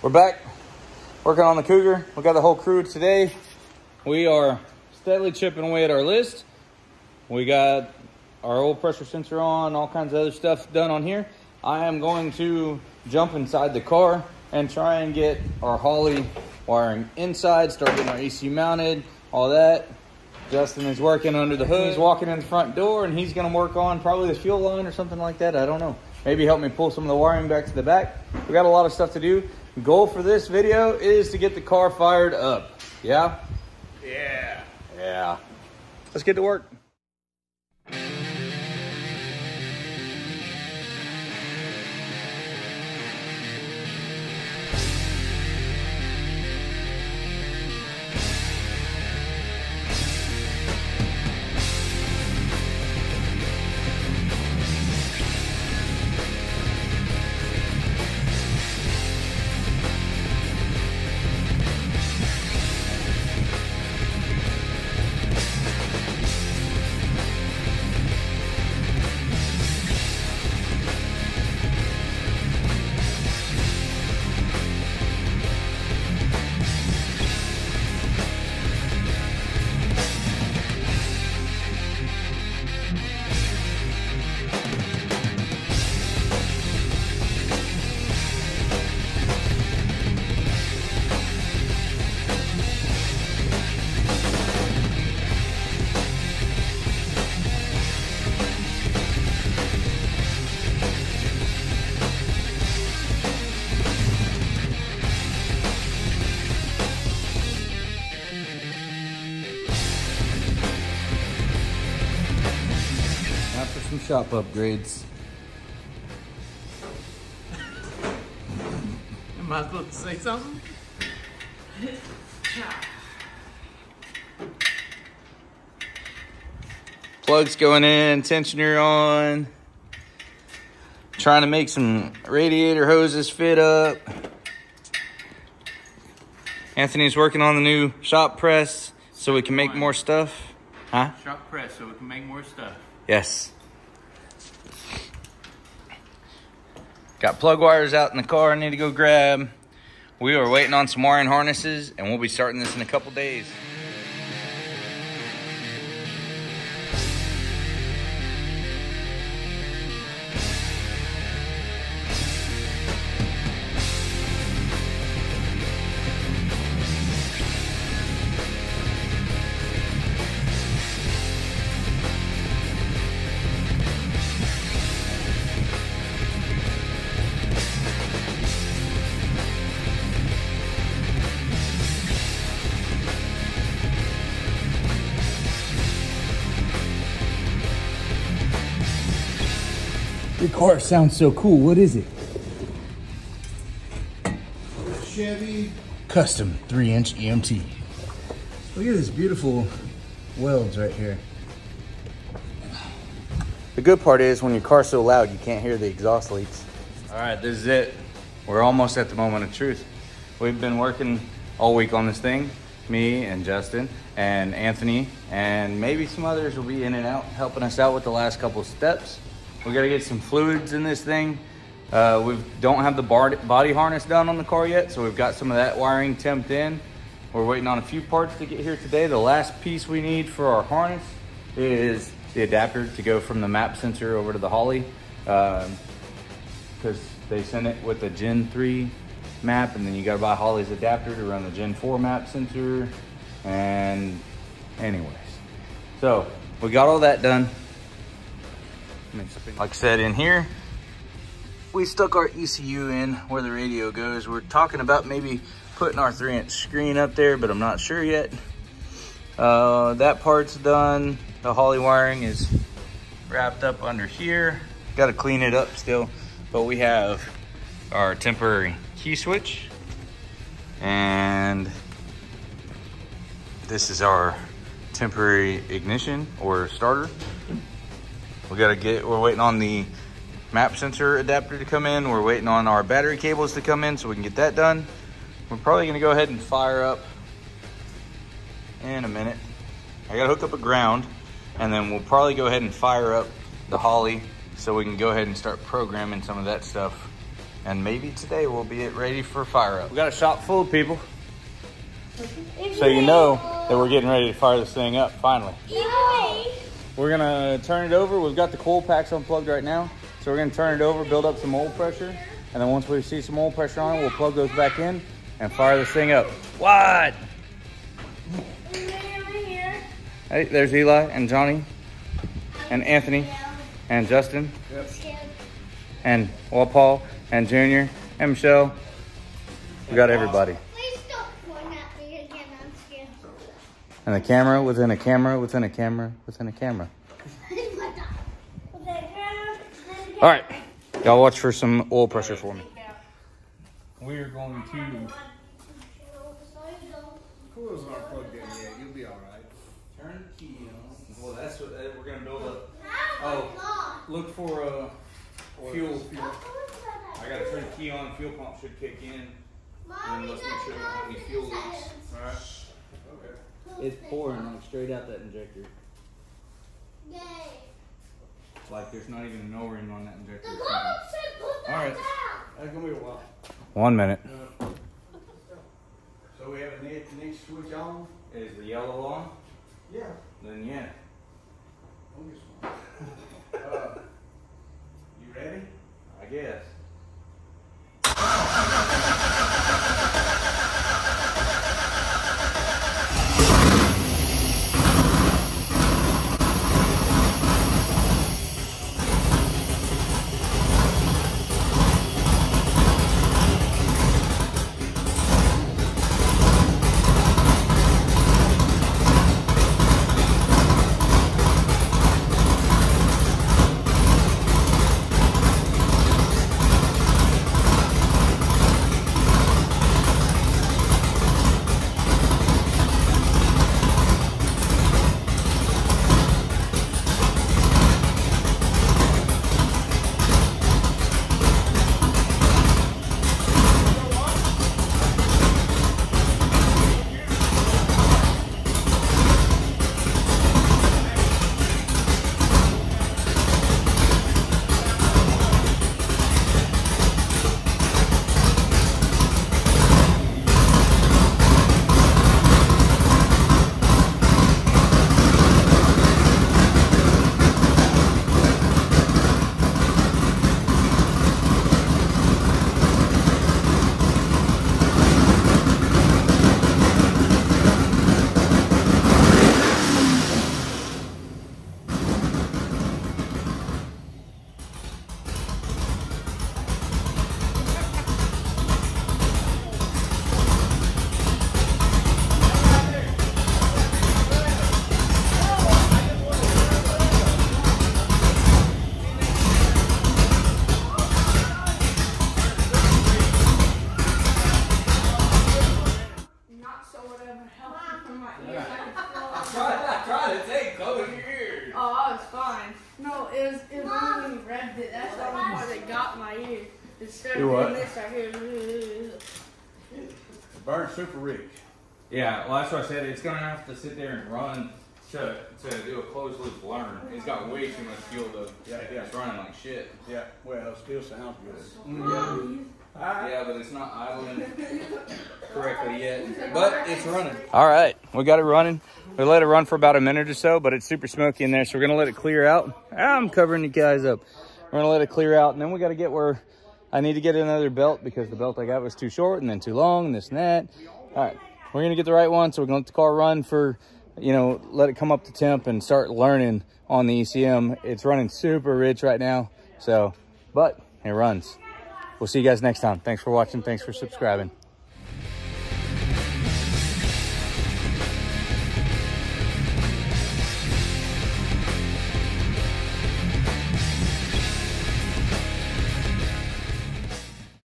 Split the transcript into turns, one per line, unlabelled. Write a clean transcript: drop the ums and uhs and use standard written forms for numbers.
We're back working on the Cougar. We got the whole crew today. We are steadily chipping away at our list. We got our old pressure sensor on, all kinds of other stuff done on here. I am going to jump inside the car and try and get our Holley wiring inside, start getting our ECU mounted, all that. Justin is working under the hood. He's walking in the front door and he's gonna work on probably the fuel line or something like that. I don't know. Maybe help me pull some of the wiring back to the back. We got a lot of stuff to do. The goal for this video is to get the car fired up. Yeah? Yeah. Yeah. Let's get to work. Some shop upgrades.
Am I supposed to say something?
Plugs going in, tensioner on. Trying to make some radiator hoses fit up. Anthony's working on the new shop press so we can make more stuff. Huh?
Shop press so we can make more stuff.
Yes. Got plug wires out in the car I need to go grab. We are waiting on some wiring harnesses and we'll be starting this in a couple days.
Your car sounds so cool. What is it?
Chevy
Custom 3-inch EMT. Look at this beautiful welds right here.
The good part is when your car's so loud, you can't hear the exhaust leaks. All right, this is it. We're almost at the moment of truth. We've been working all week on this thing. Me and Justin and Anthony and maybe some others will be in and out helping us out with the last couple steps. We gotta get some fluids in this thing. We don't have the body harness done on the car yet, so we've got some of that wiring temped in. We're waiting on a few parts to get here today. The last piece we need for our harness is the adapter to go from the map sensor over to the Holley, because they send it with the Gen 3 map, and then you gotta buy Holley's adapter to run the Gen 4 map sensor. And anyways, so we got all that done. Like I said, in here, we stuck our ECU in where the radio goes. We're talking about maybe putting our 3-inch screen up there, but I'm not sure yet. That part's done. The Holley wiring is wrapped up under here. Got to clean it up still, but we have our temporary key switch, and this is our temporary ignition or starter. We're waiting on the map sensor adapter to come in. We're waiting on our battery cables to come in so we can get that done. We're probably gonna go ahead and fire up in a minute. I gotta hook up a ground, and then we'll probably go ahead and fire up the Holley so we can go ahead and start programming some of that stuff And maybe today we'll be ready for fire up. We got a shop full of people. So you know that we're getting ready to fire this thing up, finally. We're gonna turn it over. We've got the coil packs unplugged right now. So we're gonna turn it over, build up some oil pressure. And then once we see some oil pressure on it, we'll plug those back in and fire this thing up. What? Hey, there's Eli and Johnny and Anthony and Justin and Paul and Junior and Michelle. We got everybody.
Please don't point at me again. I'm scared.
And a camera within a camera within a camera within a camera. All right, y'all watch for some oil pressure for me. We are going to
Coils aren't plugged in yet. You'll be all right.
turn the key on. Well, that's what we're gonna build up. Oh, look for fuel. I gotta turn the key on. Fuel pump should kick in. And let's make sure we don't have any fuel leaks.
All right. Okay.
It's pouring like straight out that injector. Like there's not even an O-ring on that injector. All right.
That's gonna be a while.
1 minute.
So we have a next switch on.
Is the yellow on?
Yeah.
Then yeah.
You ready?
I guess.
I tried to take cover your ears.
Oh, I was fine. No, it was only when you revved it. That's the only part that got my ear. Instead of doing this, I hear.
It burns super rich.
Yeah, well that's what I said. It's gonna have to sit there and run to do a closed loop learn. It's got way too much fuel though.
Yeah.
It's running like shit.
Yeah. Well, it still sounds good.
Yeah, but it's not idling correctly yet. But it's running. All right, we got it running. We let it run for about a minute or so, but it's super smoky in there, so we're gonna let it clear out. I'm covering you guys up. We're gonna let it clear out, and then we gotta get where I need to get another belt because the belt I got was too short and then too long and this and that. All right, we're gonna get the right one, so we're gonna let the car run for, you know, let it come up to temp and start learning on the ECM. It's running super rich right now, so, but it runs. We'll see you guys next time. Thanks for watching. Thanks for subscribing.